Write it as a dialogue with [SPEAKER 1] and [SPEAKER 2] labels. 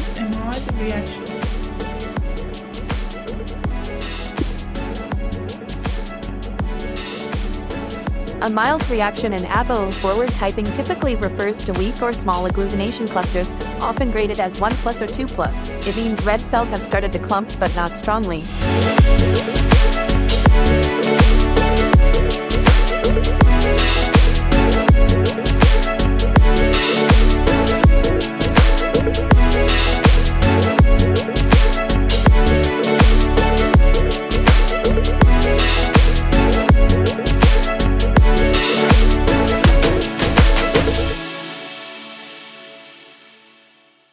[SPEAKER 1] is a mild reaction.
[SPEAKER 2] A mild reaction in ABO forward typing typically refers to weak or small agglutination clusters, often graded as 1+ or 2+. It means red cells have started to clump but not strongly.